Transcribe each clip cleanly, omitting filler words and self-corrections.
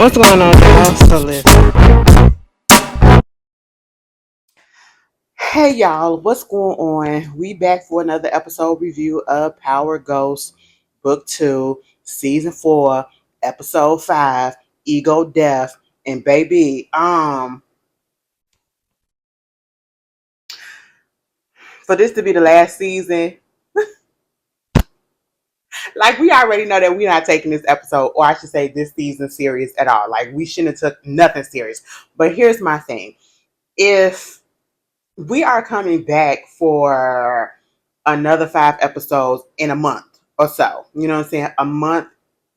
What's going on, y'all? So listen. Hey y'all, what's going on? We back for another episode review of Power Ghost Book 2, Season 4, Episode 5, Ego Death. And baby, for this to be the last season, like we already know that we're not taking this episode, or I should say this season serious at all. Like we shouldn't have took nothing serious. But here's my thing. If we are coming back for another 5 episodes in a month or so. You know what I'm saying? A month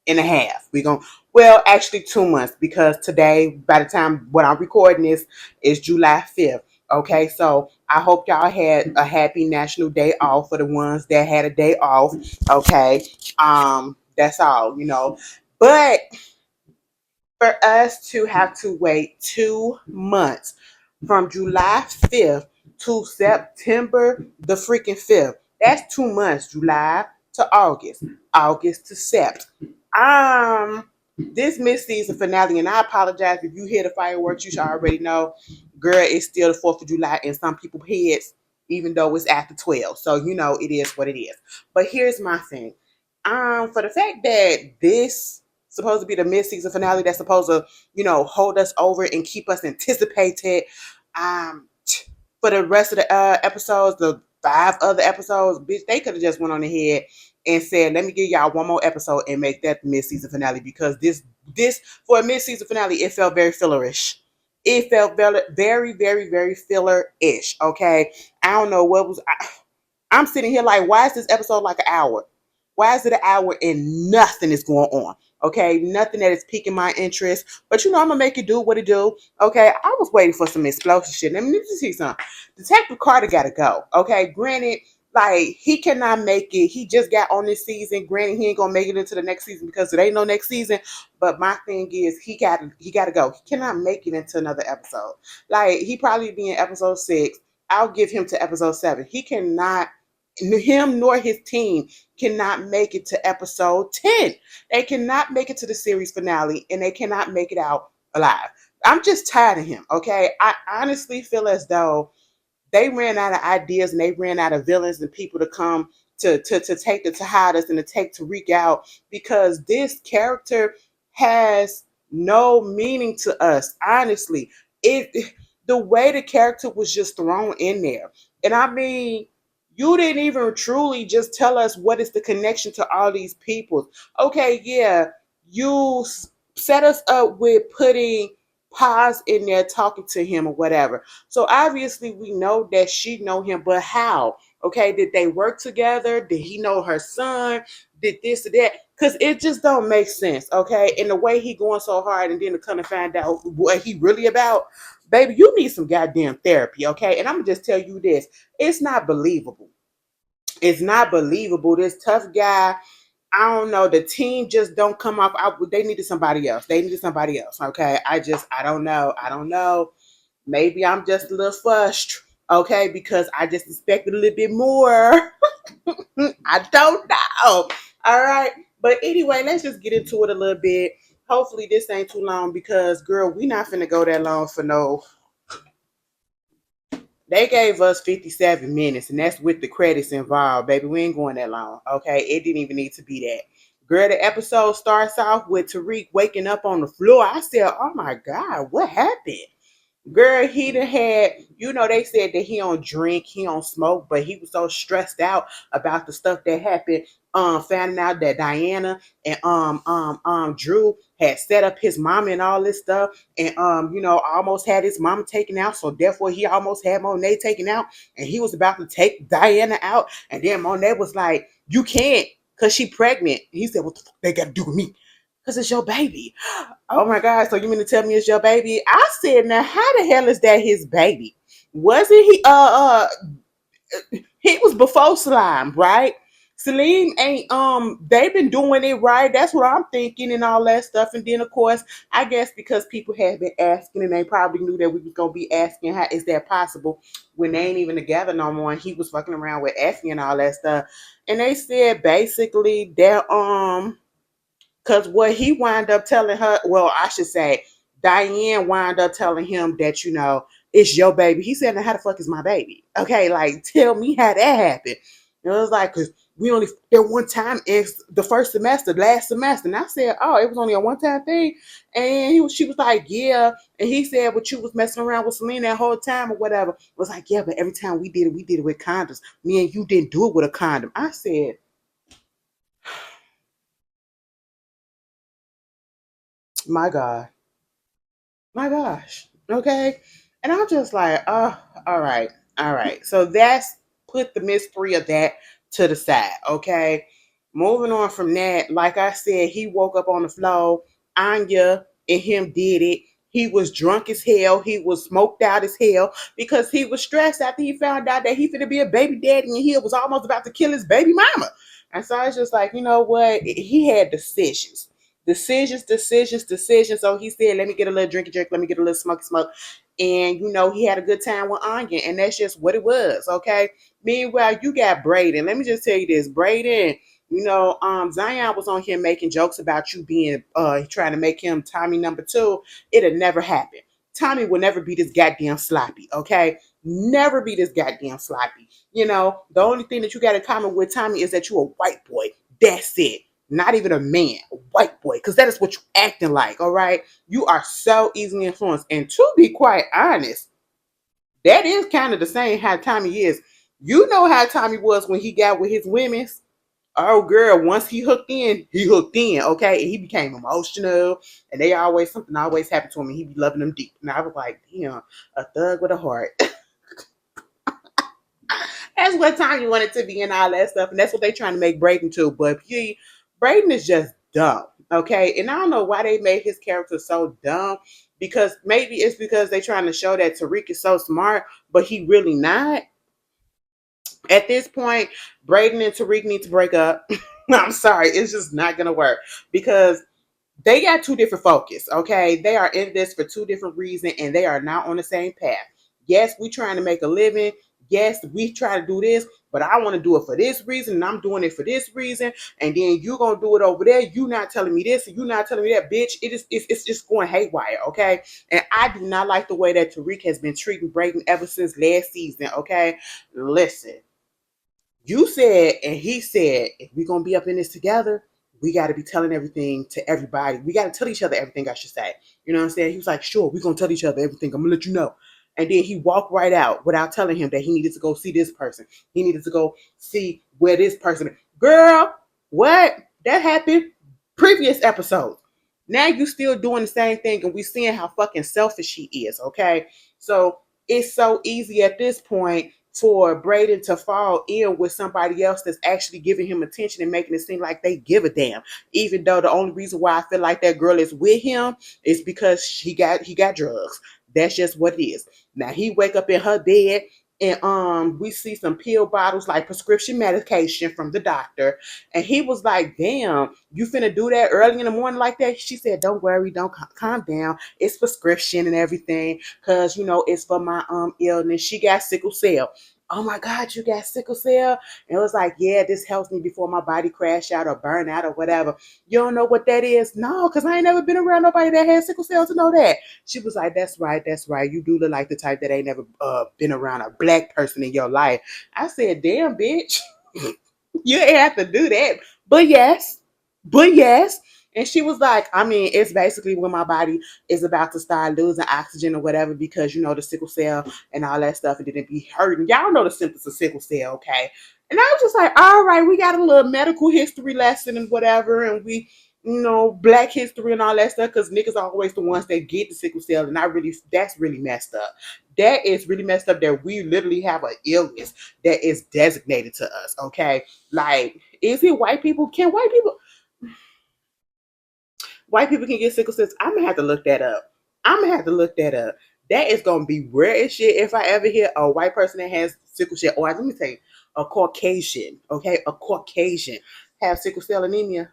and a half. We going well, actually 2 months because today, by the time when I'm recording this, is July 5th. Okay, so I hope y'all had a happy National Day off for the ones that had a day off. Okay, that's all, But for us to have to wait 2 months from July 5th to September the freaking 5th. That's 2 months, July to August, August to Sept. This mid-season finale, and I apologize if you hear the fireworks, you should already know, girl, it's still the 4th of July in some people's heads, even though it's after 12. So, it is what it is. But here's my thing. For the fact that this supposed to be the mid-season finale that's supposed to, hold us over and keep us anticipated. Um, for the rest of the episodes, the 5 other episodes, bitch, they could have just went on ahead and said, "Let me give y'all one more episode and make that the mid-season finale." Because this for a mid-season finale, it felt very fillerish. It felt very, very, very, very filler-ish. Okay, I don't know what was. I'm sitting here like, why is this episode like an hour? Why is it an hour and nothing is going on? Okay, nothing that is piquing my interest. But I'm gonna make it do what it do. Okay, I was waiting for some explosive shit. Let me see something. Detective Carter gotta go. Okay, granted, like he cannot make it. He just got on this season. Granted, he ain't gonna make it into the next season because it ain't no next season. But my thing is, he gotta go. He cannot make it into another episode. Like he probably be in episode 6. I'll give him to episode 7. He cannot, him nor his team cannot make it to episode 10. They cannot make it to the series finale and they cannot make it out alive. I'm just tired of him, okay? I honestly feel as though they ran out of ideas and they ran out of villains and people to come to take the Tejadas and to take Tariq out because this character has no meaning to us. Honestly, it the way the character was just thrown in there, and I mean, you didn't even truly just tell us what is the connection to all these people. Okay, yeah, you set us up with putting Paz in there talking to him or whatever. So obviously we know that she know him, but how? Okay, did they work together? Did he know her son? Did this or that? Because it just don't make sense, okay? And the way he going so hard and then to come and find out what he really about, baby, you need some goddamn therapy, okay? And I'm gonna just tell you this. It's not believable. It's not believable. This tough guy, I don't know. The team just don't come off. They needed somebody else. They needed somebody else. Okay. I don't know. I don't know. Maybe I'm just a little flushed. Okay. Because I just expected a little bit more. I don't know. All right. But anyway, let's just get into it a little bit. Hopefully this ain't too long because girl, we not finna go that long for no. They gave us 57 minutes, and that's with the credits involved, baby. We ain't going that long, okay? It didn't even need to be that. Girl, the episode starts off with Tariq waking up on the floor. I said, oh my God, what happened? Girl, he done had, they said that he don't drink, he don't smoke, but he was so stressed out about the stuff that happened. Finding out that Diana and Drew had set up his mom and all this stuff, and almost had his mom taken out. So therefore, he almost had Monet taken out, and he was about to take Diana out, and then Monet was like, "You can't, cause she pregnant." He said, "What the fuck they got to do with me? Cause it's your baby." Oh my God, so you mean to tell me it's your baby? I said, now how the hell is that his baby? Wasn't he was before Slime, right? Celine ain't they've been doing it right. That's what I'm thinking and all that stuff. And then of course, I guess because people have been asking and they probably knew that we was gonna be asking how is that possible when they ain't even together no more and he was fucking around with Effie and all that stuff. And they said basically that Because what he wound up telling her, well, I should say, Diane wound up telling him that, it's your baby. He said, now how the fuck is my baby? Okay, like, tell me how that happened. And it was like, because we only there one time in the first semester, last semester. And I said, oh, it was only a one time thing. And she was like, yeah. And he said, but you was messing around with Selena that whole time or whatever. It was like, yeah, but every time we did it with condoms. Me and you didn't do it with a condom. I said, my God. My gosh. Okay. And I'm just like, oh, all right. All right. So that's put the mystery of that to the side. Okay. Moving on from that, like I said, he woke up on the floor. Anya and him did it. He was drunk as hell. He was smoked out as hell because he was stressed after he found out that he finna be a baby daddy and he was almost about to kill his baby mama. And so I was just like, you know what? He had decisions. Decisions. So he said, let me get a little drinky drink, let me get a little smoky smoke. And he had a good time with Anya, and that's just what it was. Okay. Meanwhile, you got Braden. Let me just tell you this, Braden. Zion was on here making jokes about you being trying to make him Tommy number two. It'll never happen. Tommy will never be this goddamn sloppy, okay? Never be this goddamn sloppy. The only thing that you got in common with Tommy is that you're a white boy. That's it. Not even a man, a white boy, because that is what you acting like, all right? You are so easily influenced. And to be quite honest, that is kind of the same how Tommy is. You know how Tommy was when he got with his women's. Oh girl, once he hooked in, okay? And he became emotional. And something always happened to him and he be loving them deep. And I was like, damn, a thug with a heart. That's what Tanya wanted to be and all that stuff. And that's what they trying to make Braden too. But Braden is just dumb. Okay. And I don't know why they made his character so dumb. Because maybe it's because they trying to show that Tariq is so smart, but he really not. At this point, Braden and Tariq need to break up. I'm sorry, it's just not gonna work because they got two different focus. Okay, they are in this for two different reasons, and they are not on the same path. Yes, we trying to make a living. Yes, we try to do this, but I want to do it for this reason, and I'm doing it for this reason. And then you gonna do it over there. You not telling me this, and you not telling me that, bitch. It's just going haywire. Okay, and I do not like the way that Tariq has been treating Braden ever since last season. Okay, listen. You said and he said, if we're gonna be up in this together, we got to be telling everything to everybody. We got to tell each other everything, I should say. You know what I'm saying? He was like, sure, we're gonna tell each other everything. I'm gonna let you know. And then he walked right out without telling him that he needed to go see this person. He needed to go see where this person is. Girl, what? That happened previous episodes. Now you still doing the same thing, and we seeing how fucking selfish she is, okay? So it's so easy at this point for Braden to fall in with somebody else that's actually giving him attention and making it seem like they give a damn. Even though the only reason why I feel like that girl is with him is because he got drugs. That's just what it is. Now he wake up in her bed and we see some pill bottles like prescription medication from the doctor. And he was like, damn, you finna do that early in the morning like that? She said, don't worry, don't calm down. It's prescription and everything. Cause it's for my illness. She got sickle cell. Oh my God, you got sickle cell? And it was like, yeah, this helps me before my body crash out or burn out or whatever. You don't know what that is? No, because I ain't never been around nobody that had sickle cell to know that. She was like, that's right, that's right. You do look like the type that ain't never been around a black person in your life. I said, damn, bitch. You ain't have to do that. But yes. And she was like, I mean, it's basically when my body is about to start losing oxygen or whatever because, the sickle cell and all that stuff, and then it be hurting. Y'all know the symptoms of sickle cell, okay? And I was just like, all right, we got a little medical history lesson and whatever, and we, black history and all that stuff, because niggas are always the ones that get the sickle cell, and that's really messed up. That is really messed up that we literally have an illness that is designated to us, okay? Like, is it white people? Can white people can get sickle cells? I'm gonna have to look that up. That is gonna be rare as shit if I ever hear a white person that has sickle cell, or let me tell you, a Caucasian, okay, a Caucasian have sickle cell anemia.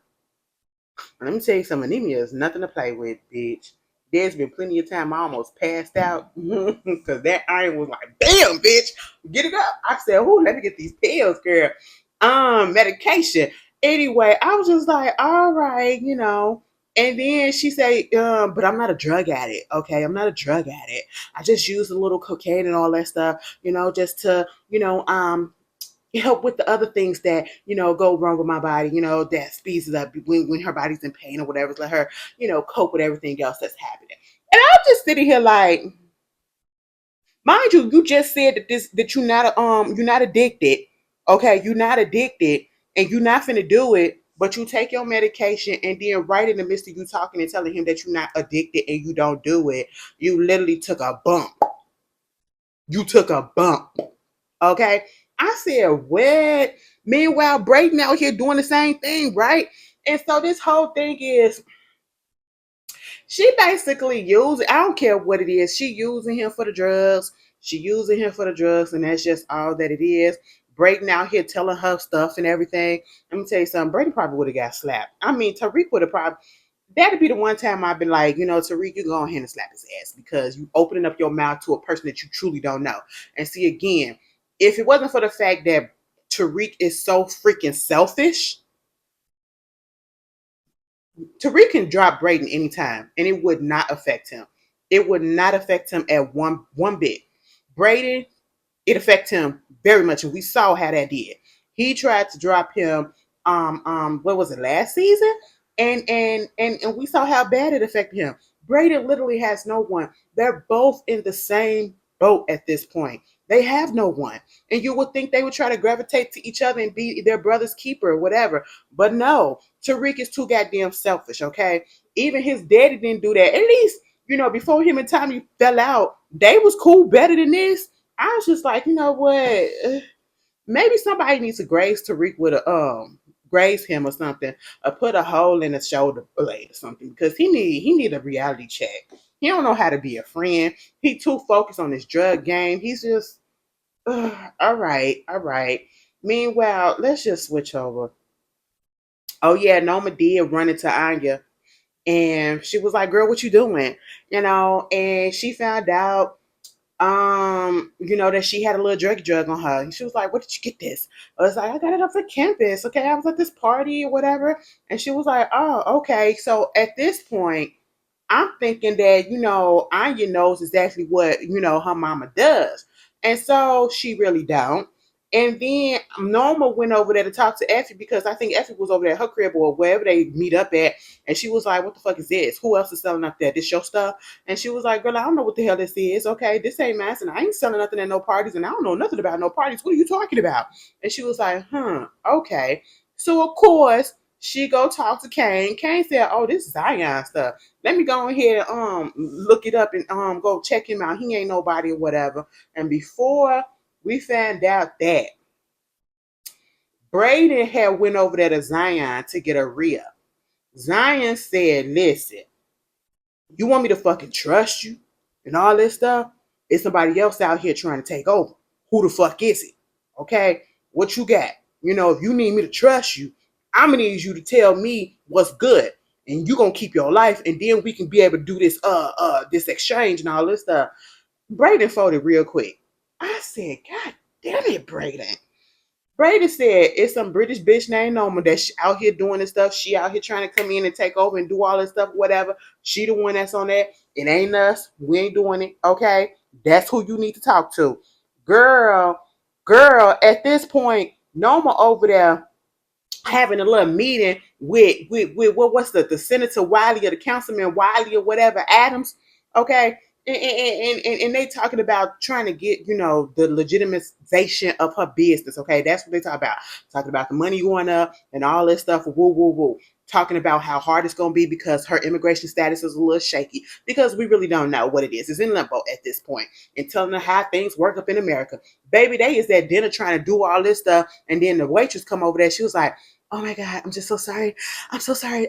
Let me tell you, some anemia is nothing to play with, bitch. There's been plenty of time I almost passed out because that iron was like, damn, bitch, get it up. I said, "Ooh, let me get these pills, girl." Medication. Anyway, I was just like, all right, you know. And then she said, but I'm not a drug addict. Okay, I'm not a drug addict. I just use a little cocaine and all that stuff, just to, help with the other things that, go wrong with my body, that speeds it up when her body's in pain or whatever, to let her, cope with everything else that's happening. And I'm just sitting here like, mind you, you just said that you're not addicted. Okay, you're not addicted and you're not finna do it, but you take your medication and then right in the midst of you talking and telling him that you're not addicted and you don't do it, you literally took a bump. You took a bump. Okay. I said, what? Meanwhile, Brayden out here doing the same thing, right? And so this whole thing is she basically using, I don't care what it is, she using him for the drugs. She using him for the drugs, and that's just all that it is. Brayden out here telling her stuff and everything. Let me tell you something, Brayden probably would have got slapped. I mean, Tariq would have probably, that'd be the one time I've been like, Tariq, you go ahead and slap his ass because you opening up your mouth to a person that you truly don't know. And see, again, if it wasn't for the fact that Tariq is so freaking selfish, Tariq can drop Brayden anytime, and it would not affect him. It would not affect him at one bit. Brayden, it affected him very much, and we saw how that did. He tried to drop him. What was it, last season? And we saw how bad it affected him. Brayden literally has no one. They're both in the same boat at this point. They have no one, and you would think they would try to gravitate to each other and be their brother's keeper or whatever. But no, Tariq is too goddamn selfish. Okay, even his daddy didn't do that. At least before him and Tommy fell out, they was cool better than this. I was just like, you know what? Maybe somebody needs to graze Tariq with a graze him or something, or put a hole in the shoulder blade or something because he need a reality check. He don't know how to be a friend. He too focused on his drug game. He's just all right, all right. Meanwhile, let's just switch over. Oh yeah, Noma did run into Anya and she was like, "Girl, what you doing?" And she found out that she had a little drug on her. And she was like, "Where did you get this?" I was like, "I got it off the campus. Okay, I was at this party or whatever." And she was like, "Oh, okay." So at this point, I'm thinking that, Anya knows exactly what, her mama does. And so she really don't. And then Norma went over there to talk to Effie because I think Effie was over there at her crib or wherever they meet up at. And she was like, "What the fuck is this? Who else is selling up there? This your stuff?" And she was like, "Girl, I don't know what the hell this is. Okay, this ain't mine. And I ain't selling nothing at no parties. And I don't know nothing about no parties. What are you talking about?" And she was like, okay. So of course, she go talk to Kane. Kane said, "Oh, this is Zion stuff. Let me go ahead and look it up and go check him out. He ain't nobody or whatever." And before we found out that Brayden had went over there to Zion to get a re-up. Zion said, "Listen, you want me to fucking trust you and all this stuff? It's somebody else out here trying to take over. Who the fuck is it? Okay, what you got? If you need me to trust you, I'm gonna need you to tell me what's good, and you gonna keep your life, and then we can be able to do this exchange and all this stuff." Brayden folded real quick. I said, "God damn it, Brayden." Brady said it's some British bitch named Noma that's out here doing this stuff. She out here trying to come in and take over and do all this stuff, whatever. She the one that's on that. It ain't us. We ain't doing it. Okay. That's who you need to talk to. Girl, at this point, Noma over there having a little meeting with what's the Senator Wiley or the Councilman Wiley or whatever, Adams. Okay. And they talking about trying to get, the legitimization of her business. Okay, that's what they talk about. Talking about the money going up and all this stuff. Woo, woo, woo. Talking about how hard it's going to be because her immigration status is a little shaky because we really don't know what it is. It's in limbo at this point. And telling her how things work up in America. Baby, they is at dinner trying to do all this stuff. And then the waitress come over there. She was like, "Oh my God, I'm just so sorry. I'm so sorry.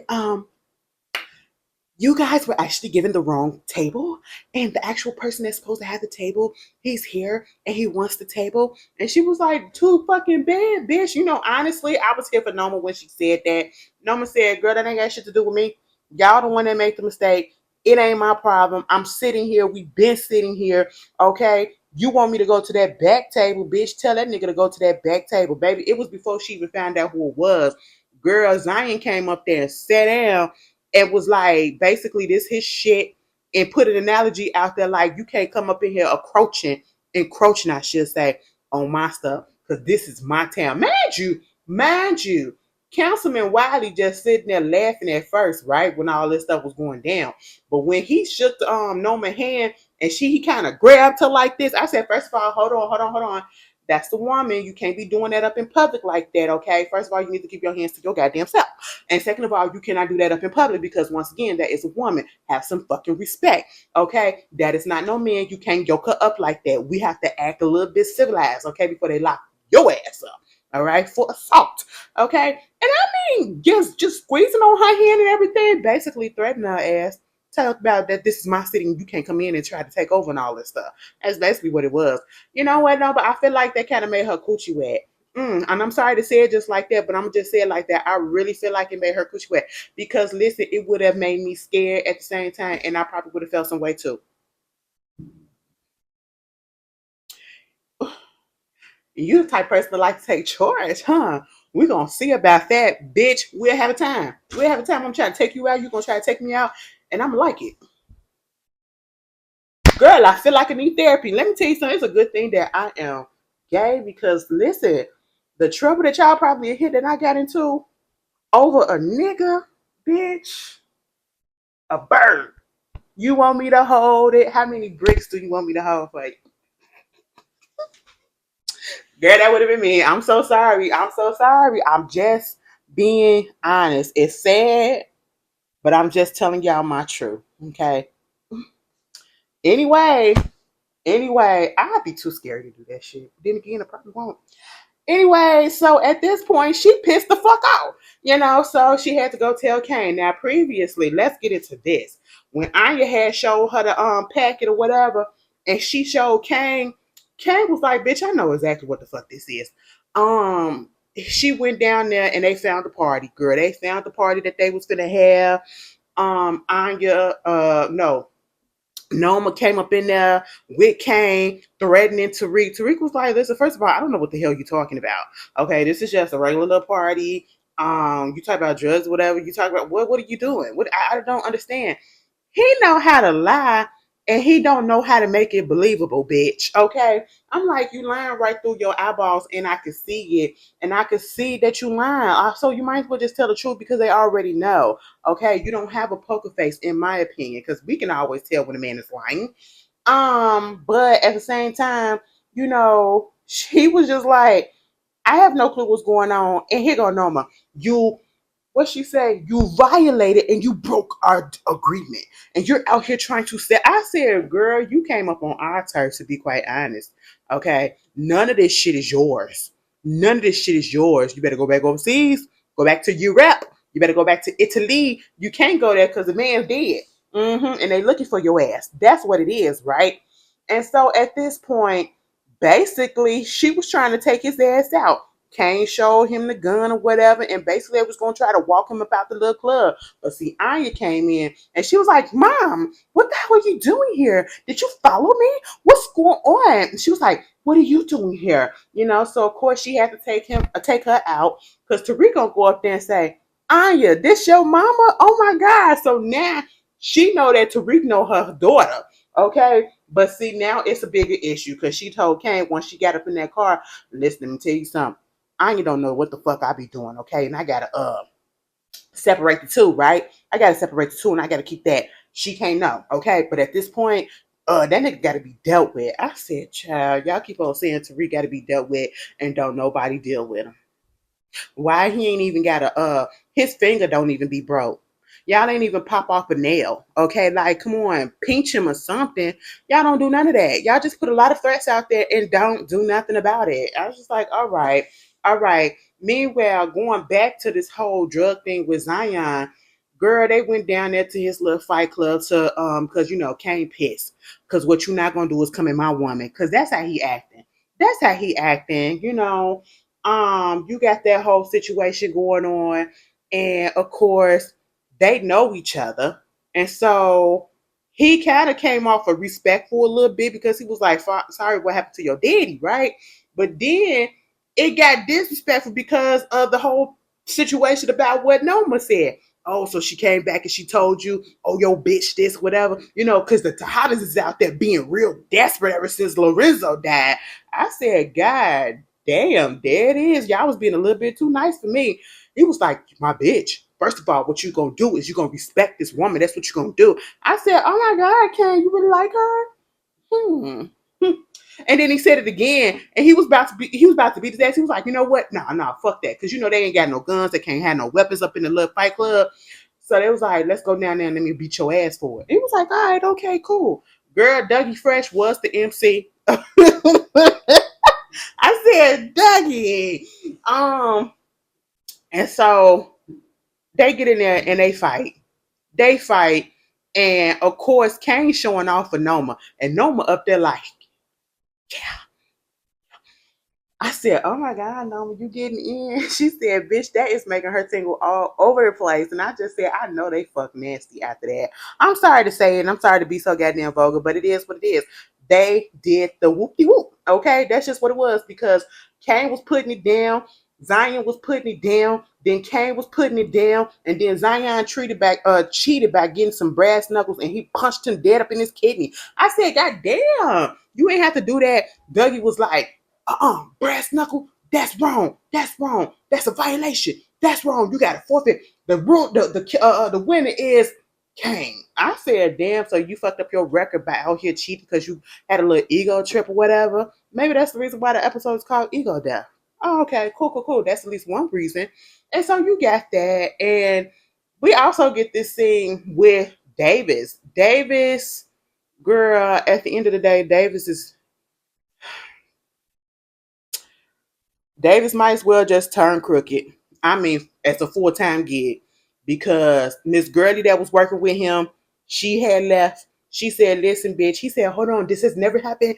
You guys were actually given the wrong table, and the actual person that's supposed to have the table, he's here and he wants the table." And she was like, "Too fucking bad, bitch." Honestly, I was here for Noma when she said that. Noma said, "Girl, that ain't got shit to do with me. Y'all the one that made the mistake. It ain't my problem. I'm sitting here. We've been sitting here. Okay. You want me to go to that back table, bitch? Tell that nigga to go to that back table, baby." It was before she even found out who it was. Girl, Zion came up there and sat down and was like, basically, this his shit, and put an analogy out there like, you can't come up in here encroaching, I should say, on my stuff, because this is my town. Mind you, Councilman Wiley just sitting there laughing at first, right, when all this stuff was going down. But when he shook Norman hand and he kind of grabbed her like this, I said, first of all, hold on. That's the woman. You can't be doing that up in public like that, okay? First of all, you need to keep your hands to your goddamn self. And second of all, you cannot do that up in public because, once again, that is a woman. Have some fucking respect, okay? That is not no man. You can't yoke her up like that. We have to act a little bit civilized, okay, before they lock your ass up, all right, for assault, okay? And I mean, just squeezing on her hand and everything, basically threatening her ass. Talk about that this is my city and you can't come in and try to take over and all this stuff. That's basically what it was. You know what? No, but I feel like that kind of made her coochie wet. And I'm sorry to say it just like that, but I'm just saying it like that. I really feel like it made her coochie wet because, listen, it would have made me scared at the same time, and I probably would have felt some way too. You the type of person that like to take charge, huh? We're gonna see about that, bitch. We'll have a time. We'll have a time. I'm trying to take you out. You're gonna try to take me out, and I'm like it. Girl, I feel like I need therapy. Let me tell you something. It's a good thing that I am gay because, listen, the trouble that y'all probably hit that I got into over a nigga, bitch, a bird. You want me to hold it? How many bricks do you want me to hold for you? Girl, that would have been me. I'm so sorry. I'm so sorry. I'm just being honest. It's sad, but I'm just telling y'all my truth. Okay. Anyway, I'd be too scared to do that shit. Then again, I probably won't. Anyway, so at this point, she pissed the fuck off, so she had to go tell Kane. Now, previously, let's get into this. When Anya had showed her the packet or whatever, and she showed Kane, Kane was like, bitch, I know exactly what the fuck this is. She went down there and they found the party, girl. They found the party that they was gonna have. Anya, no, Noma came up in there with Kane, threatening Tariq. Tariq was like, listen, first of all, I don't know what the hell you're talking about. Okay, this is just a regular little party. You talk about drugs, whatever. You talk about what are you doing? What I don't understand. He know how to lie and he don't know how to make it believable, bitch. Okay. I'm like, you lying right through your eyeballs and I can see it. And I can see that you lying. So you might as well just tell the truth because they already know. Okay. You don't have a poker face, in my opinion, because we can always tell when a man is lying. But at the same time, she was just like, I have no clue what's going on. And here go Noma. You what she said, you violated and you broke our agreement. And you're out here trying to say, I said, girl, you came up on our turf, to be quite honest. Okay. None of this shit is yours. None of this shit is yours. You better go back overseas, go back to Europe. You better go back to Italy. You can't go there because the man's dead. And they looking for your ass. That's what it is, right? And so at this point, basically, she was trying to take his ass out. Kane showed him the gun or whatever, and basically they was gonna try to walk him about the little club. But see, Anya came in and she was like, Mom, what the hell are you doing here? Did you follow me? What's going on? And she was like, what are you doing here? So of course she had to take her out because Tariq gonna go up there and say, Anya, this your mama? Oh my God. So now she know that Tariq know her daughter. Okay. But see, now it's a bigger issue because she told Kane once she got up in that car, listen, let me tell you something. I don't know what the fuck I be doing, okay? And I gotta separate the two, right? I gotta separate the two and I gotta keep that. She can't know, okay? But at this point, that nigga gotta be dealt with. I said, child, y'all keep on saying Tariq gotta be dealt with and don't nobody deal with him. Why he ain't even got his finger don't even be broke. Y'all ain't even pop off a nail. Okay, like come on, pinch him or something. Y'all don't do none of that. Y'all just put a lot of threats out there and don't do nothing about it. I was just like, all right, all right. Meanwhile, going back to this whole drug thing with Zion, girl, they went down there to his little fight club to cause Kane pissed. Cause what you not gonna do is come in my woman. Cause that's how he acting. That's how he acting. You got that whole situation going on, and of course they know each other, and so he kind of came off a respectful a little bit because he was like, sorry what happened to your daddy, right? But then it got disrespectful because of the whole situation about what Noma said. Oh, so she came back and she told you, oh, yo, bitch, this, whatever. You know, because the Tejadas is out there being real desperate ever since Lorenzo died. I said, God damn, there it is. Y'all was being a little bit too nice for me. He was like, my bitch. First of all, what you gonna do is you gonna respect this woman. That's what you gonna do. I said, oh my God, Karen, you really like her? Hmm. And then he said it again, and he was about to beat his ass. He was like, you know what? Nah, fuck that. Cause you know they ain't got no guns, they can't have no weapons up in the little fight club. So they was like, let's go down there and let me beat your ass for it. He was like, all right, okay, cool. Girl, Dougie Fresh was the MC. I said, Dougie. And so they get in there and they fight. They fight. And of course, Kane showing off for Noma. And Noma up there like, yeah, I said, "Oh my God, Noma, you getting in?" She said, "Bitch, that is making her tingle all over the place." And I just said, "I know they fuck nasty after that." I'm sorry to say it, and I'm sorry to be so goddamn vulgar, but it is what it is. They did the whoop de whoop. Okay, that's just what it was because Kane was putting it down, Zion was putting it down, then Kane was putting it down, and then Zion cheated by getting some brass knuckles, and he punched him dead up in his kidney. I said, "God damn, you ain't have to do that." Dougie was like, brass knuckle, that's wrong. That's wrong. That's a violation. That's wrong. You got to forfeit. The rule, the winner is Kane. I said, damn, so you fucked up your record by out here cheating because you had a little ego trip or whatever. Maybe that's the reason why the episode is called Ego Death. Oh, okay, cool. That's at least one reason. And so you got that. And we also get this scene with Davis. Davis, girl, at the end of the day, Davis might as well just turn crooked. I mean, as a full-time gig, because Miss Gurley that was working with him, she had left. She said, "Listen, bitch." He said, "Hold on, this has never happened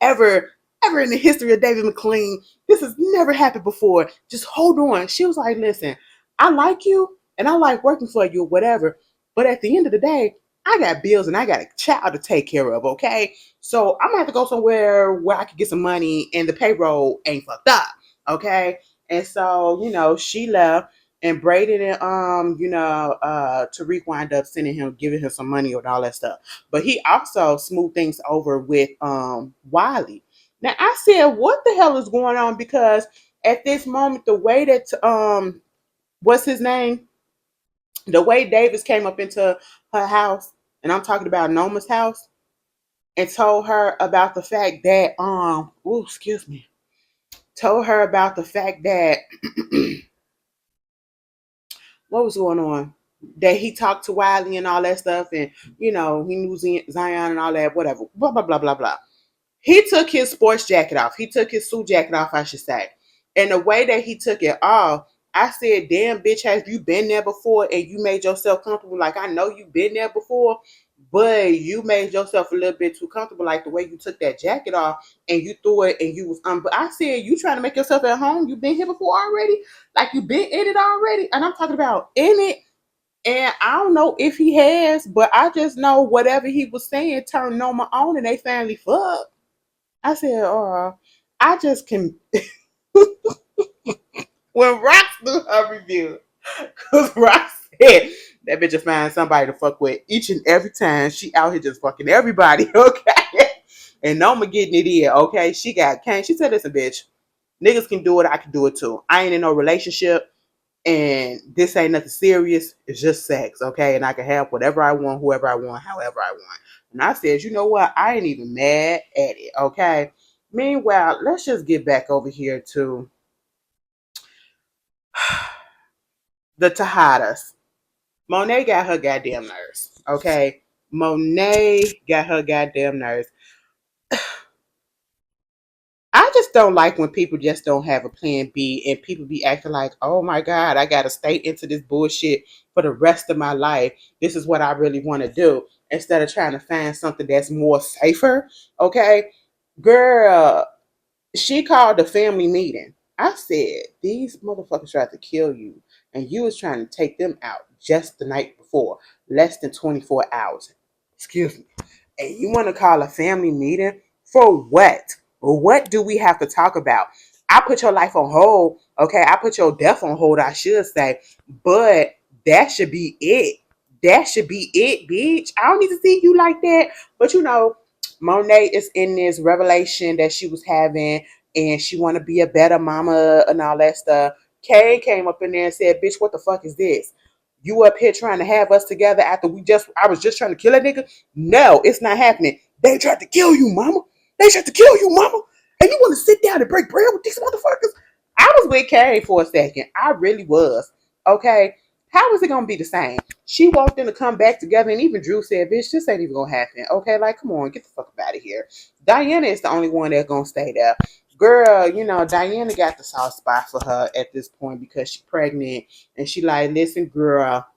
ever, ever in the history of David McLean. This has never happened before. Just hold on." She was like, "Listen, I like you and I like working for you, whatever. But at the end of the day, I got bills and I got a child to take care of, okay? So I'm gonna have to go somewhere where I can get some money and the payroll ain't fucked up, okay?" And so, she left and Braden and Tariq wind up sending him, giving him some money and all that stuff. But he also smoothed things over with Wiley. Now I said, what the hell is going on? Because at this moment, the way that what's his name? The way Davis came up into her house, and I'm talking about Noma's house, and told her about the fact that excuse me, told her about the fact that what was going on, that he talked to Wiley and all that stuff, and he knew Zion and all that, whatever, blah blah blah blah blah. He took his sports jacket off. He took his suit jacket off, I should say. And the way that he took it off, I said, damn, bitch, have you been there before and you made yourself comfortable? Like, I know you've been there before, but you made yourself a little bit too comfortable, like the way you took that jacket off and you threw it and you was but I said, you trying to make yourself at home? You been here before already? Like, you been in it already? And I'm talking about in it. And I don't know if he has, but I just know whatever he was saying turned Noma on and they finally fucked. I said, I just can. When Rock do her review, because Rock said that bitch will find somebody to fuck with each and every time. She out here just fucking everybody, okay? And Noma getting it in, okay? She got Kane. She said, listen, bitch, niggas can do it. I can do it too. I ain't in no relationship. And this ain't nothing serious. It's just sex, okay? And I can have whatever I want, whoever I want, however I want. And I said, you know what? I ain't even mad at it, okay? Meanwhile, let's just get back over here to the Tejadas. Monet got her goddamn nerves, okay? Monet got her goddamn nerves. I just don't like when people just don't have a plan B and people be acting like, oh my God, I got to stay into this bullshit for the rest of my life. This is what I really want to do. Instead of trying to find something that's more safer, okay? Girl, she called a family meeting. I said, these motherfuckers tried to kill you and you was trying to take them out just the night before, less than 24 hours. Excuse me. And you want to call a family meeting for what? What do we have to talk about? I put your life on hold. Okay, I put your death on hold, I should say. But that should be it. That should be it, bitch. I don't need to see you like that. But you know, Monet is in this revelation that she was having, and she want to be a better mama and all that stuff. Kay came up in there and said, "Bitch, what the fuck is this? You up here trying to have us together after I was just trying to kill a nigga? No, it's not happening. They tried to kill you, mama. They tried to kill you, mama. And you want to sit down and break bread with these motherfuckers?" I was with Carrie for a second. I really was. Okay. How is it gonna be the same? She walked in to come back together, and even Drew said, "Bitch, this ain't even gonna happen." Okay, like, come on, get the fuck out of here. Diana is the only one that's gonna stay there. Girl, you know, Diana got the soft spot for her at this point because she's pregnant, and she like, "Listen, girl,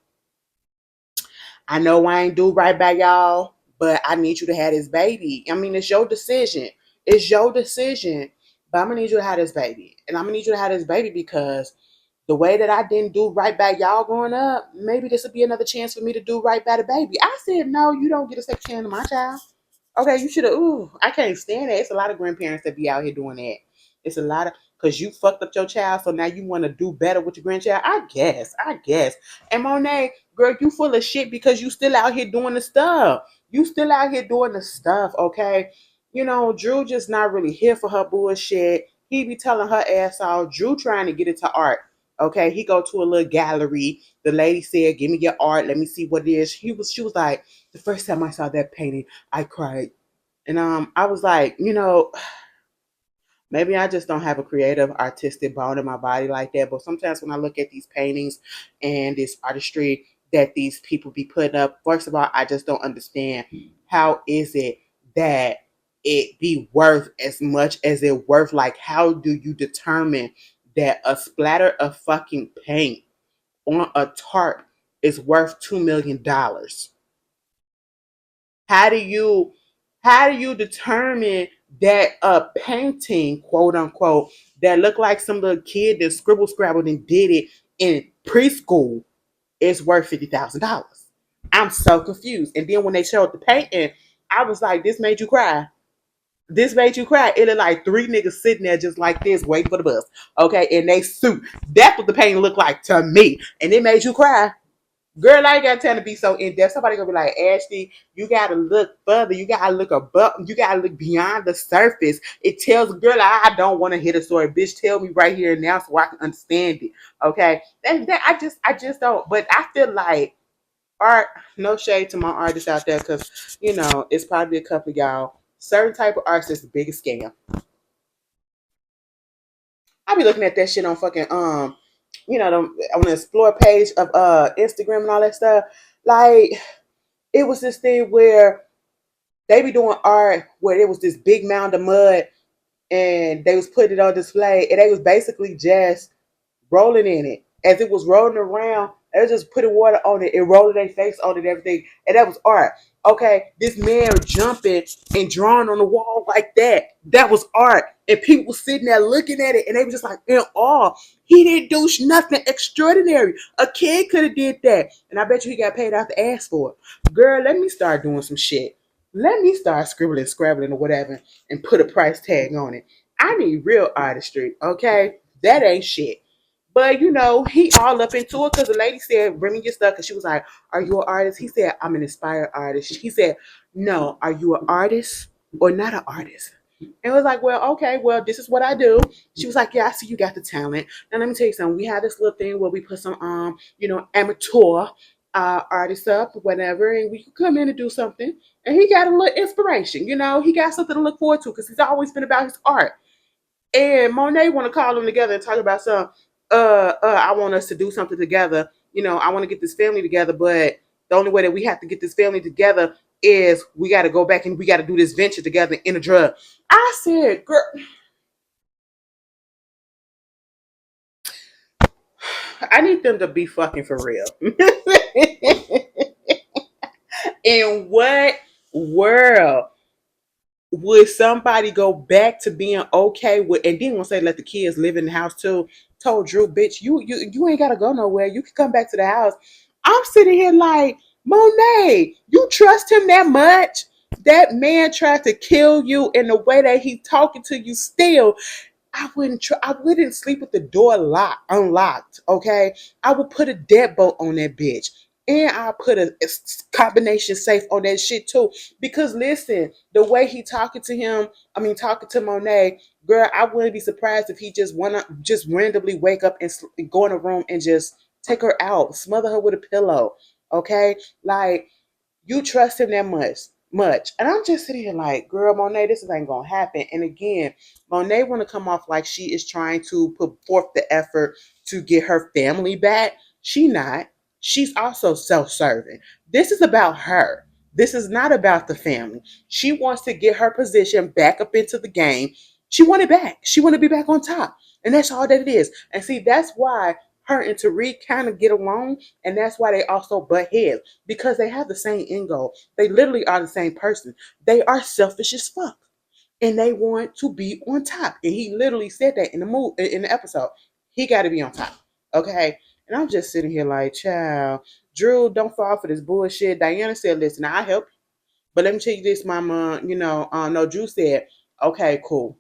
I know I ain't do right by y'all, but I need you to have this baby. I mean, it's your decision. It's your decision. But I'm gonna need you to have this baby. And I'm gonna need you to have this baby because the way that I didn't do right by y'all growing up, maybe this would be another chance for me to do right by the baby." I said, "No, you don't get a second chance to my child." Okay, you should have. Ooh, I can't stand that. It's a lot of grandparents that be out here doing that. It's a lot of because you fucked up your child, so now you want to do better with your grandchild. I guess. I guess. And Monet, girl, you full of shit because you still out here doing the stuff. You still out here doing the stuff. Okay. You know, Drew just not really here for her bullshit. He be telling her ass out. Drew trying to get into art. Okay, he go to a little gallery. The lady said, "Give me your art. Let me see what it is." She was like, "The first time I saw that painting, I cried." And I was like, you know, maybe I just don't have a creative, artistic bone in my body like that. But sometimes when I look at these paintings and this artistry that these people be putting up, first of all, I just don't understand how is it that it be worth as much as it worth. Like, how do you determine that a splatter of fucking paint on a tart is worth $2 million? How do you determine that a painting, quote unquote, that looked like some little kid that scribble scrabbled and did it in preschool is worth $50,000? I'm so confused. And then when they showed the painting, I was like, "This made you cry. This made you cry." It looked like three niggas sitting there just like this, waiting for the bus. Okay, in they suit. That's what the painting looked like to me. And it made you cry. Girl, I ain't got time to be so in depth. Somebody gonna be like, "Ashley, you gotta look further. You gotta look above. You gotta look beyond the surface." It tells, girl, I don't want to hear the story. Bitch, tell me right here and now so I can understand it. Okay, I just don't. But I feel like art. No shade to my artists out there, because you know it's probably a couple of y'all. Certain type of arts is the biggest scam. I be looking at that shit on fucking you know, on the explore page of Instagram and all that stuff. Like, it was this thing where they be doing art where it was this big mound of mud and they was putting it on display, and they was basically just rolling in it. As it was rolling around, they was just putting water on it and rolling their face on it and everything. And that was art. Okay, this man jumping and drawing on the wall like that. That was art. And people were sitting there looking at it and they were just like in awe. He didn't do nothing extraordinary. A kid could have did that. And I bet you he got paid out the ass for it. Girl, let me start doing some shit. Let me start scribbling, scrabbling, or whatever, and put a price tag on it. I need real artistry, okay? That ain't shit. But you know, he all up into it because the lady said, "Bring me your stuff." Because she was like, "Are you an artist?" He said, "I'm an inspired artist." He said, "No, are you an artist or not an artist?" And it was like, "Well, okay, well, this is what I do." She was like, "Yeah, I see you got the talent. Now let me tell you something. We have this little thing where we put some you know, amateur artists up, whatever, and we could come in and do something." And he got a little inspiration, you know, he got something to look forward to because he's always been about his art. And Monet want to call them together and talk about some. I want us to do something together. You know, I want to get this family together, but the only way that we have to get this family together is we got to go back and we got to do this venture together in a drug. I said, "Girl, I need them to be fucking for real." In what world would somebody go back to being okay with, and then once they let the kids live in the house too, told Drew, "Bitch, you ain't gotta go nowhere. You can come back to the house." I'm sitting here like, Monet, you trust him that much? That man tried to kill you in the way that he talking to you still. I wouldn't sleep with the door unlocked. Okay, I would put a deadbolt on that bitch, and I put a combination safe on that shit too. Because listen, the way he talking to him, I mean talking to Monet, girl, I wouldn't be surprised if he just wanna just randomly wake up and go in a room and just take her out, smother her with a pillow. Okay, like you trust him that much. And I'm just sitting here like, girl, Monet, this ain't gonna happen. And again, Monet wanna come off like she is trying to put forth the effort to get her family back. She not. She's also self-serving. This is about her. This is not about the family. She wants to get her position back up into the game. She want it back. She want to be back on top. And that's all that it is. And see, that's why her and Tariq kind of get along, and that's why they also butt heads because they have the same end goal. They literally are the same person. They are selfish as fuck, and they want to be on top. And he literally said that in the episode. He got to be on top. Okay, and I'm just sitting here like, child, Drew, don't fall for this bullshit. Diana said, "Listen, I help, but let me tell you this, Mama. No, Drew said, okay, cool.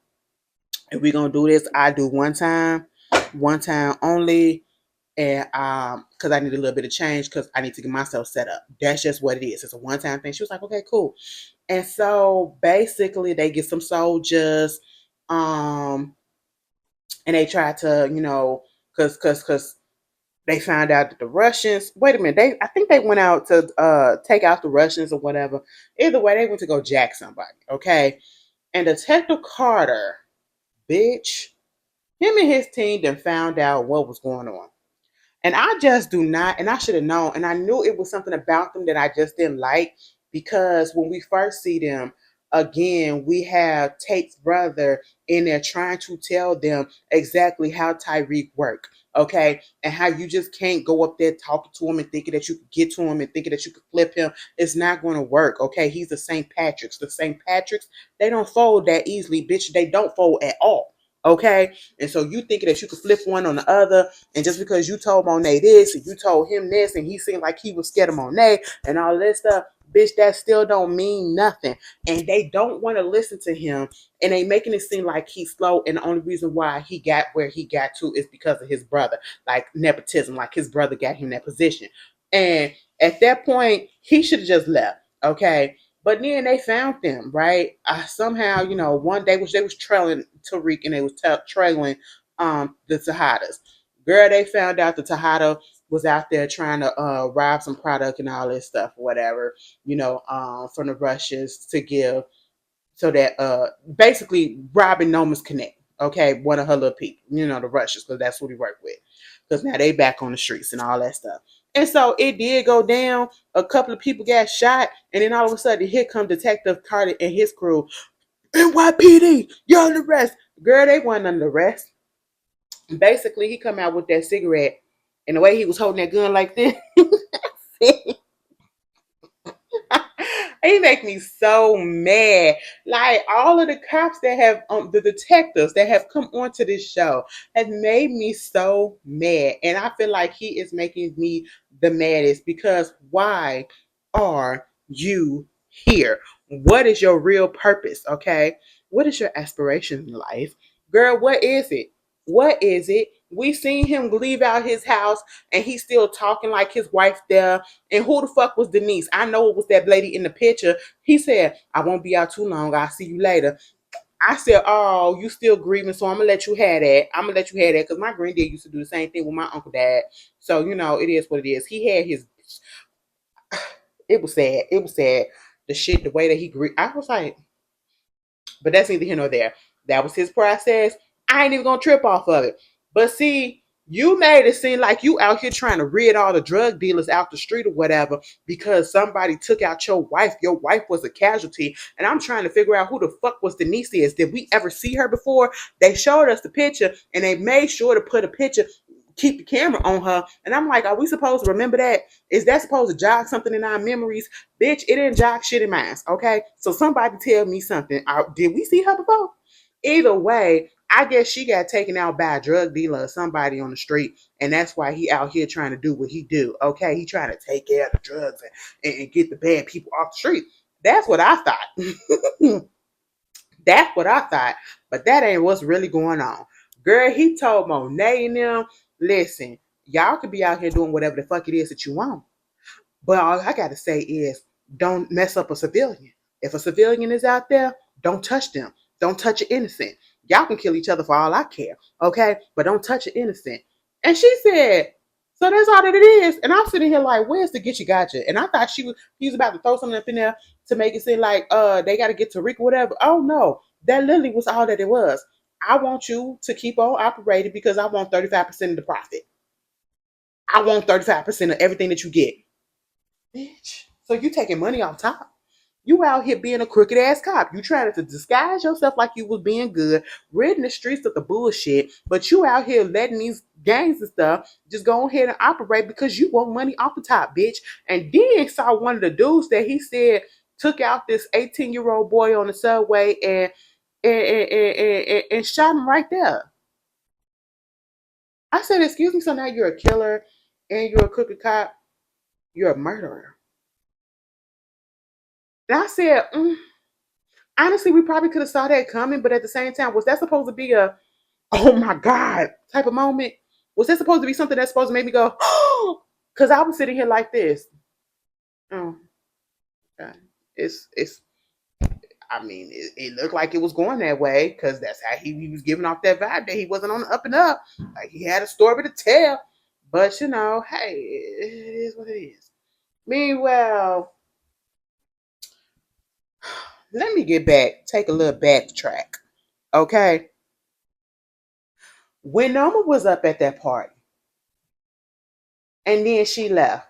If we're gonna do this, I do one time only." And because I need a little bit of change because I need to get myself set up. That's just what it is. It's a one-time thing. She was like, okay, cool. And so basically they get some soldiers, and they try to, because they found out that the Russians, wait a minute, I think they went out to take out the Russians or whatever. Either way, they went to go jack somebody, okay? And Detective Carter, bitch, him and his team then found out what was going on. And I just do not, and I should have known, and I knew it was something about them that I just didn't like because when we first see them, again, we have Tate's brother in there trying to tell them exactly how Tyreek worked, okay? And how you just can't go up there talking to him and thinking that you could get to him and thinking that you could flip him. It's not going to work, okay? He's the St. Patrick's. The St. Patrick's, they don't fold that easily, bitch. They don't fold at all. Okay, and so you thinking that you could flip one on the other, and just because you told Monet this and you told him this, and he seemed like he was scared of Monet and all this stuff, bitch, that still don't mean nothing. And they don't want to listen to him, and they making it seem like he's slow. And the only reason why he got where he got to is because of his brother, like nepotism, like his brother got him that position. And at that point, he should have just left. Okay, but then they found them, right? Somehow, one day they was trailing Tariq and they was trailing the Tejadas. Girl, they found out the Tejada was out there trying to rob some product and all this stuff, whatever, from the Russians to give so that basically robbing Noma's Connect. Okay, one of her little people, the Russians, because that's what we work with. Because now they back on the streets and all that stuff. And so it did go down. A couple of people got shot, and then all of a sudden, here come Detective Carter and his crew. NYPD, you're under arrest. Girl, they weren't under arrest. Basically, he come out with that cigarette, and the way he was holding that gun like this, he make me so mad. Like all of the cops that have, the detectives that have come onto this show, has made me so mad, and I feel like he is making me the maddest because why are you here? What is your real purpose? Okay, what is your aspiration in life, girl? What is it? What is it? We seen him leave out his house and he's still talking like his wife there. And who the fuck was Denise? I know it was that lady in the picture. He said, I won't be out too long. I'll see you later. I said, oh, you still grieving, so I'm going to let you have that. I'm going to let you have that because my granddad used to do the same thing with my uncle dad. So, it is what it is. He had his, it was sad. It was sad. The shit, the way that he grieved. I was like, but that's neither here nor there. That was his process. I ain't even gonna trip off of it. But see, you made it seem like you out here trying to rid all the drug dealers out the street or whatever because somebody took out your wife. Your wife was a casualty. And I'm trying to figure out who the fuck was Denise is. Did we ever see her before? They showed us the picture and they made sure to put a picture, keep the camera on her. And I'm like, are we supposed to remember that? Is that supposed to jog something in our memories? Bitch, it didn't jog shit in mine. Okay? So somebody tell me something. Did we see her before? Either way, I guess she got taken out by a drug dealer or somebody on the street, and that's why he out here trying to do what he do. Okay, he trying to take care of the drugs and get the bad people off the street. That's what I thought. That's what I thought. But that ain't what's really going on. Girl, he told Monet and them, listen, y'all could be out here doing whatever the fuck it is that you want. But all I gotta say is don't mess up a civilian. If a civilian is out there, don't touch them. Don't touch an innocent. Y'all can kill each other for all I care. Okay? But don't touch an innocent. And she said, so that's all that it is. And I'm sitting here like, where's the get you gotcha? And I thought he was about to throw something up in there to make it seem like they gotta get to Rick or whatever. Oh no. That literally was all that it was. I want you to keep on operating because I want 35% of the profit. I want 35% of everything that you get. Bitch. So you taking money off top. You out here being a crooked ass cop. You trying to disguise yourself like you was being good, ridding the streets of the bullshit, but you out here letting these gangs and stuff just go ahead and operate because you want money off the top, bitch. And then saw one of the dudes that he said took out this 18-year-old boy on the subway and shot him right there. I said, excuse me, so now you're a killer and you're a crooked cop. You're a murderer. And I said, honestly, we probably could have saw that coming, but at the same time, was that supposed to be a oh my god type of moment? Was that supposed to be something that's supposed to make me go, oh? Because I was sitting here like this. Oh, God. It's. I mean, it looked like it was going that way because that's how he was giving off that vibe that he wasn't on the up and up. Like he had a story to tell. But you know, hey, it is what it is. Meanwhile, let me get back, take a little backtrack. Okay. When Noma was up at that party and then she left,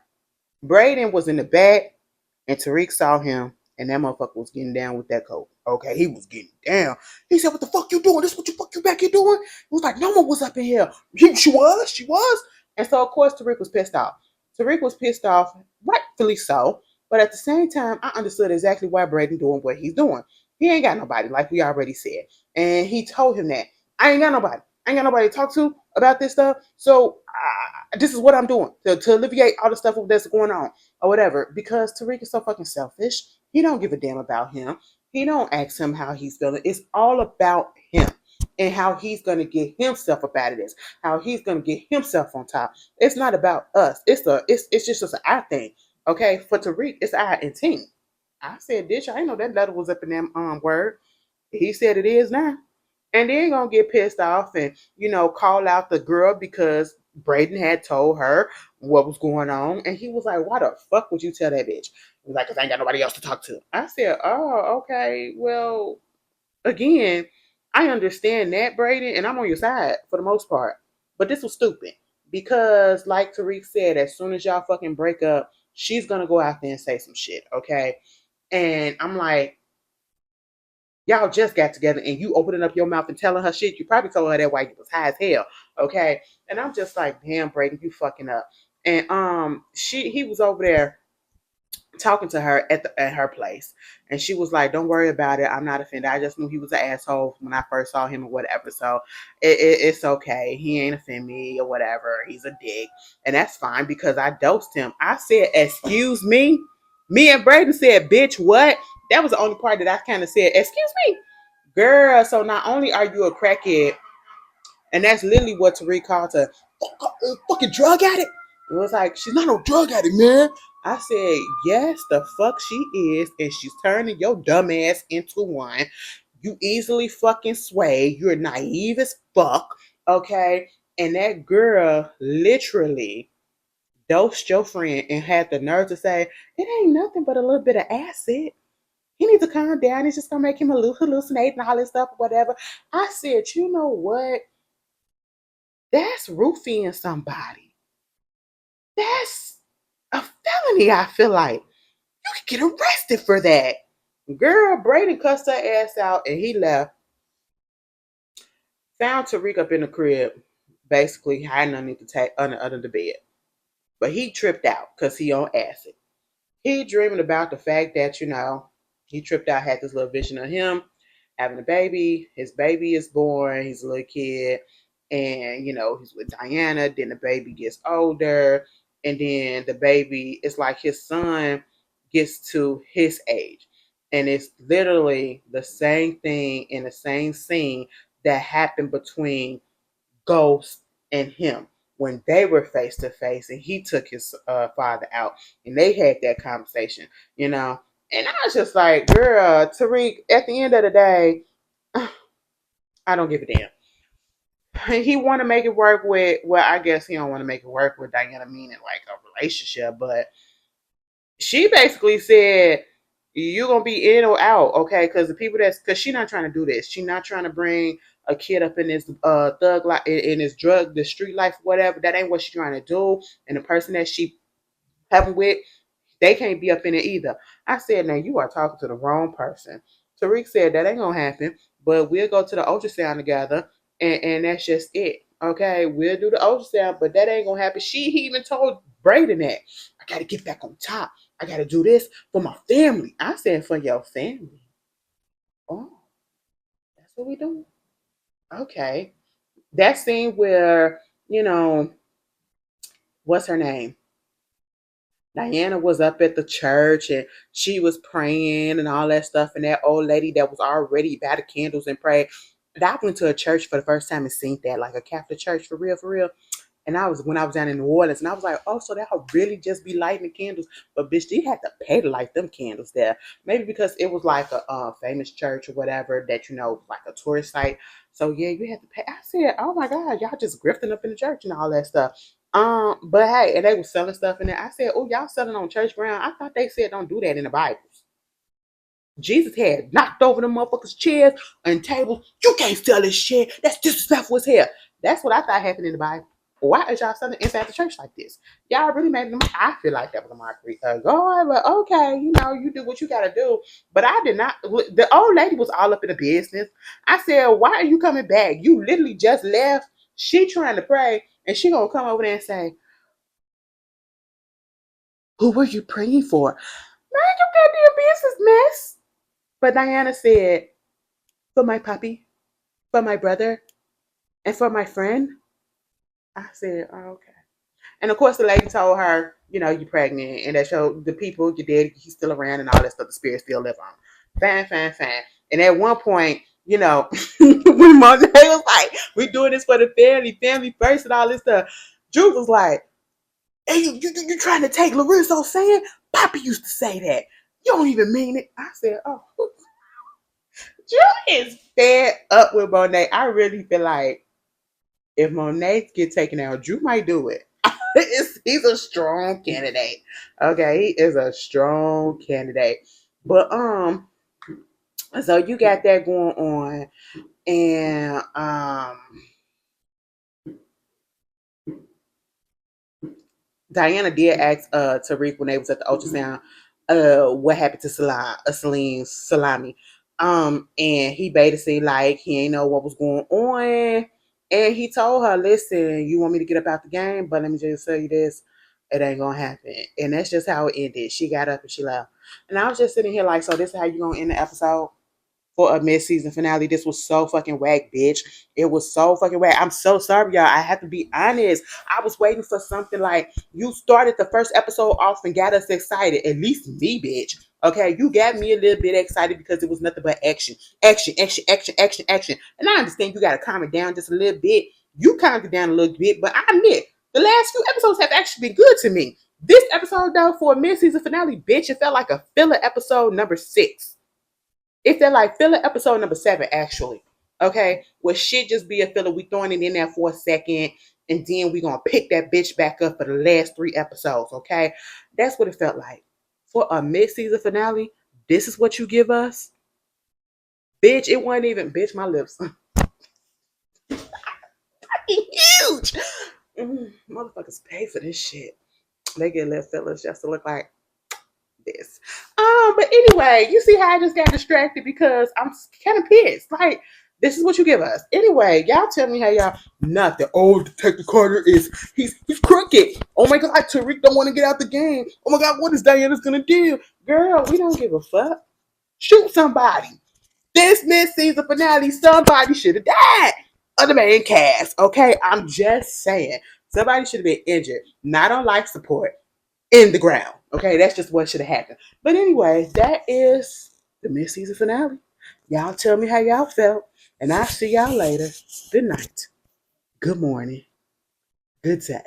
Braden was in the back and Tariq saw him and that motherfucker was getting down with that coat. Okay, he was getting down. He said, what the fuck you doing? This what you fuck you back here doing? He was like, Noma was up in here. She was. And so of course Tariq was pissed off. Tariq was pissed off, rightfully so. But at the same time, I understood exactly why Braden doing what he's doing. He ain't got nobody, like we already said. And he told him that. I ain't got nobody. I ain't got nobody to talk to about this stuff. So this is what I'm doing to alleviate all the stuff that's going on or whatever. Because Tariq is so fucking selfish. He don't give a damn about him. He don't ask him how he's feeling. It's all about him and how he's gonna get himself up out of this. How he's gonna get himself on top. It's not about us. It's just an our thing. Okay, for Tariq, it's our intent. I said, bitch, I ain't know that letter was up in them word. He said it is now. And then gonna get pissed off and, call out the girl because Braden had told her what was going on. And he was like, why the fuck would you tell that bitch? He was like, because I ain't got nobody else to talk to. I said, oh, okay. Well, again, I understand that, Braden, and I'm on your side for the most part. But this was stupid. Because, like Tariq said, as soon as y'all fucking break up, she's gonna go out there and say some shit, okay? And I'm like, y'all just got together and you opening up your mouth and telling her shit, you probably told her that while you was high as hell. Okay. And I'm just like, damn, Braden, you fucking up. And he was over there talking to her at her place. And she was like, don't worry about it. I'm not offended. I just knew he was an asshole when I first saw him or whatever. So it's okay. He ain't offend me or whatever. He's a dick. And that's fine because I dosed him. I said, excuse me. Me and Braden said, bitch, what? That was the only part that I kind of said, excuse me. Girl, so not only are you a crackhead, and that's literally what Tariq called her, fucking drug addict. It was like, she's not no drug addict, man. I said, yes, the fuck she is, and she's turning your dumb ass into one. You easily fucking sway. You're naive as fuck, okay? And that girl literally dosed your friend and had the nerve to say, it ain't nothing but a little bit of acid. He needs to calm down. It's just gonna make him hallucinate and all this stuff, whatever. I said, you know what? That's roofing somebody. That's a felony, I feel like. You could get arrested for that. Girl, Brady cussed her ass out and he left. Found Tariq up in the crib, basically hiding underneath under the bed. But he tripped out because he on acid. He dreaming about the fact that, he tripped out, had this little vision of him having a baby. His baby is born. He's a little kid. And, he's with Diana. Then the baby gets older. And then the baby, it's like his son gets to his age. And it's literally the same thing in the same scene that happened between Ghost and him when they were face to face and he took his father out and they had that conversation, you know. And I was just like, girl, Tariq, at the end of the day, I don't give a damn. He want to make it work with, well, I guess he don't want to make it work with Diana, meaning like a relationship, but she basically said you gonna be in or out, okay? Because the people because she not trying to do this. She not trying to bring a kid up in this thug life, in this drug, the street life, whatever. That ain't what she trying to do. And the person that she having with, they can't be up in it either. I said, now you are talking to the wrong person. Tariq said that ain't gonna happen, but we'll go to the ultrasound together, and that's just it. Okay, we'll do the ultrasound, but that ain't gonna happen. He even told Braden that I gotta get back on top. I gotta do this for my family. I said for your family. Oh, that's what we doing. Okay. That scene where, you know, what's her name? Diana was up at the church and she was praying and all that stuff. And that old lady that was already by the candles and prayed. I went to a church for the first time and seen that, like a Catholic church for real, for real. And I was when I was down in New Orleans, and I was like, oh, so that'll really just be lighting the candles. But bitch, you had to pay to light them candles there. Maybe because it was like a famous church or whatever that like a tourist site. So yeah, you had to pay. I said, oh my God, y'all just grifting up in the church and all that stuff. But hey, and they were selling stuff in there. I said, oh, y'all selling on church ground. I thought they said don't do that in the Bible. Jesus had knocked over the motherfuckers' chairs and tables. You can't sell this shit. That's disrespectful as hell. That's what I thought happened in the Bible. Why is y'all selling inside the church like this? Y'all really made them. I feel like that was a mockery. God, but okay, you do what you gotta do. But I did not. The old lady was all up in the business. I said, why are you coming back? You literally just left. She trying to pray, and she gonna come over there and say, who were you praying for? Mind your goddamn business, miss. But Diana said, for my puppy, for my brother, and for my friend. I said, oh, okay. And of course, the lady told her, you're pregnant, and that showed the people, your daddy, he's still around, and all that stuff. The spirit still live on. Fine, fine, fine. And at one point, when Monet was like, "We doing this for the family first, and all this stuff," Drew was like, "Hey, you trying to take Larissa saying? Poppy used to say that. You don't even mean it." I said, "Oh." Drew is fed up with Monet. I really feel like if Monet get taken out, Drew might do it. He's a strong candidate. Okay, he is a strong candidate. But so you got that going on, and Diana did ask Tariq when they was at the ultrasound, what happened to Salim's Salami. And he basically like he ain't know what was going on. And he told her, listen, you want me to get up out the game, but let me just tell you this, it ain't gonna happen. And that's just how it ended. She got up and she left. And I was just sitting here like, so this is how you gonna end the episode? For a mid-season finale. This was so fucking whack, bitch. It was so fucking whack. I'm so sorry, y'all. I have to be honest. I was waiting for something like you started the first episode off and got us excited. At least me, bitch. Okay, you got me a little bit excited because it was nothing but action, action, action, action, action, action. And I understand you got to calm it down just a little bit. You calmed it down a little bit, but I admit the last few episodes have actually been good to me. This episode, though, for a mid-season finale, bitch, it felt like a filler episode number 6. If they're like filler episode number 7, actually. Okay? Where shit just be a filler. We throwing it in there for a second. And then we gonna pick that bitch back up for the last 3 episodes. Okay? That's what it felt like. For a mid-season finale, this is what you give us? Bitch, it wasn't even bitch, my lips. Huge. Motherfuckers pay for this shit. They get little fillers just to look like this. But anyway, you see how I just got distracted because I'm kind of pissed. Like, this is what you give us. Anyway, y'all tell me how y'all nothing. Oh, Detective Carter he's crooked. Oh my God, Tariq don't want to get out the game. Oh my God, what is Diana's gonna do? Girl, we don't give a fuck. Shoot somebody. This mid-season finale, somebody should have died. Other main cast, okay? I'm just saying. Somebody should have been injured, not on life support in the ground. Okay, that's just what should have happened. But anyway, that is the mid-season finale. Y'all tell me how y'all felt, and I'll see y'all later. Good night. Good morning. Good day.